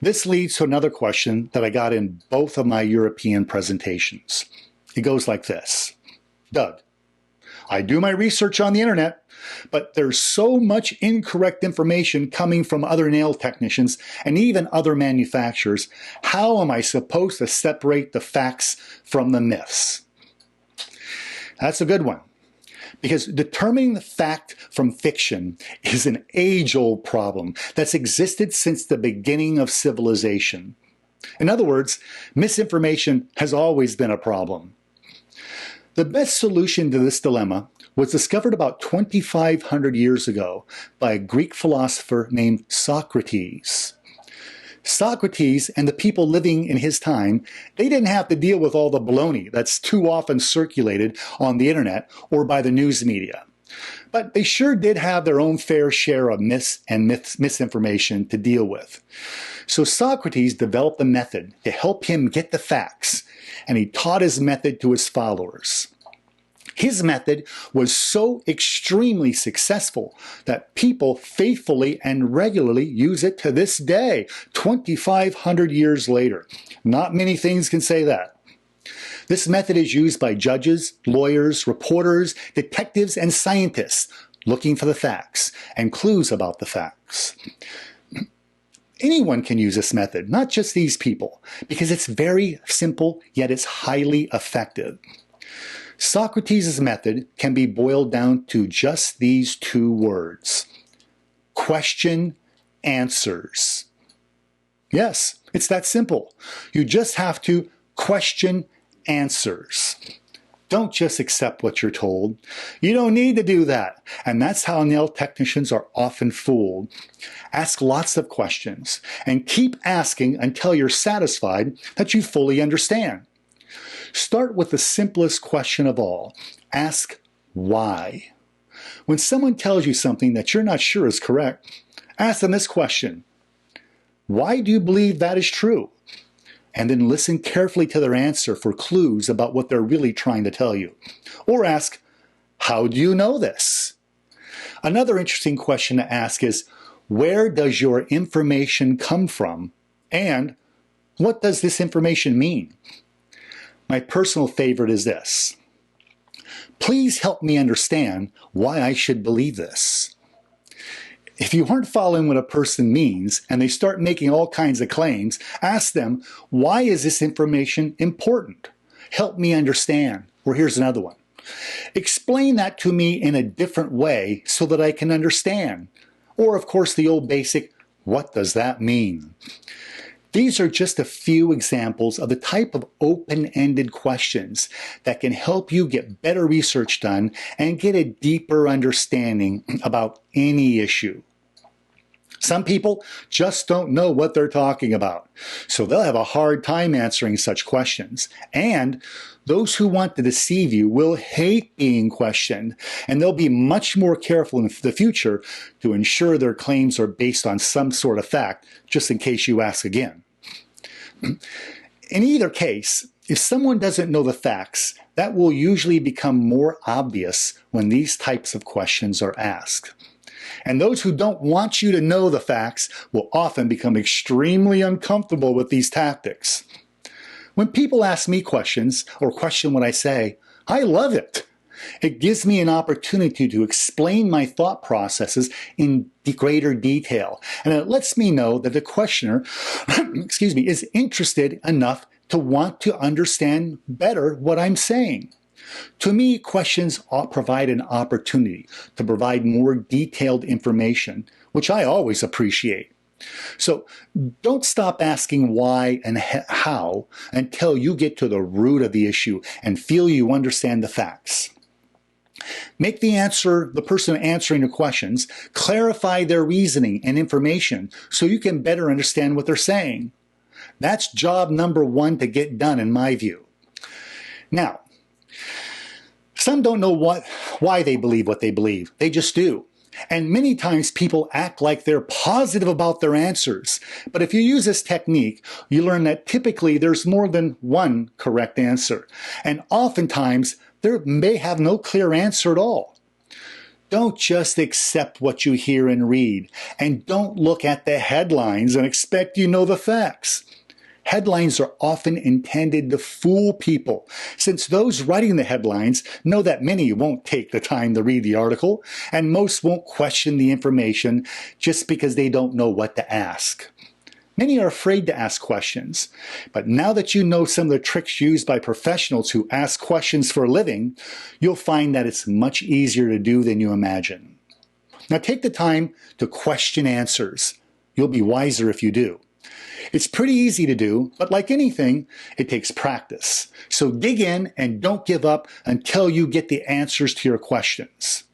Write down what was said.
This leads to another question that I got in both of my European presentations. It goes like this. Doug, I do my research on the internet, but there's so much incorrect information coming from other nail technicians and even other manufacturers. How am I supposed to separate the facts from the myths? That's a good one, because determining the fact from fiction is an age-old problem that's existed since the beginning of civilization. In other words, misinformation has always been a problem. The best solution to this dilemma was discovered about 2,500 years ago by a Greek philosopher named Socrates. Socrates and the people living in his time, they didn't have to deal with all the baloney that's too often circulated on the internet or by the news media. But they sure did have their own fair share of myths and misinformation to deal with. So Socrates developed a method to help him get the facts, and he taught his method to his followers. His method was so extremely successful that people faithfully and regularly use it to this day, 2,500 years later. Not many things can say that. This method is used by judges, lawyers, reporters, detectives, and scientists looking for the facts and clues about the facts. Anyone can use this method, not just these people, because it's very simple, yet it's highly effective. Socrates' method can be boiled down to just these two words: question, answers. Yes, it's that simple. You just have to question answers. Don't just accept what you're told. You don't need to do that. And that's how nail technicians are often fooled. Ask lots of questions and keep asking until you're satisfied that you fully understand. Start with the simplest question of all. Ask why. When someone tells you something that you're not sure is correct, ask them this question: why do you believe that is true? And then listen carefully to their answer for clues about what they're really trying to tell you. Or ask, how do you know this? Another interesting question to ask is, where does your information come from? And what does this information mean? My personal favorite is this: please help me understand why I should believe this. If you aren't following what a person means and they start making all kinds of claims, ask them, why is this information important? Help me understand. Or here's another one: explain that to me in a different way so that I can understand. Or, of course, the old basic, what does that mean? These are just a few examples of the type of open-ended questions that can help you get better research done and get a deeper understanding about any issue. Some people just don't know what they're talking about, so they'll have a hard time answering such questions. And those who want to deceive you will hate being questioned, and they'll be much more careful in the future to ensure their claims are based on some sort of fact, just in case you ask again. In either case, if someone doesn't know the facts, that will usually become more obvious when these types of questions are asked. And those who don't want you to know the facts will often become extremely uncomfortable with these tactics. When people ask me questions or question what I say, I love it. It gives me an opportunity to explain my thought processes in greater detail, and it lets me know that the questioner is interested enough to want to understand better what I'm saying. To me, questions provide an opportunity to provide more detailed information, which I always appreciate. So don't stop asking why and how until you get to the root of the issue and feel you understand the facts. Make the person answering the questions, clarify their reasoning and information so you can better understand what they're saying. That's job number one to get done, in my view. Now, some don't know why they believe what they believe. They just do. And many times people act like they're positive about their answers. But if you use this technique, you learn that typically there's more than one correct answer. And oftentimes, there may have no clear answer at all. Don't just accept what you hear and read, and don't look at the headlines and expect you know the facts. Headlines are often intended to fool people, since those writing the headlines know that many won't take the time to read the article, and most won't question the information just because they don't know what to ask. Many are afraid to ask questions, but now that you know some of the tricks used by professionals who ask questions for a living, you'll find that it's much easier to do than you imagine. Now take the time to question answers. You'll be wiser if you do. It's pretty easy to do, but like anything, it takes practice. So dig in and don't give up until you get the answers to your questions.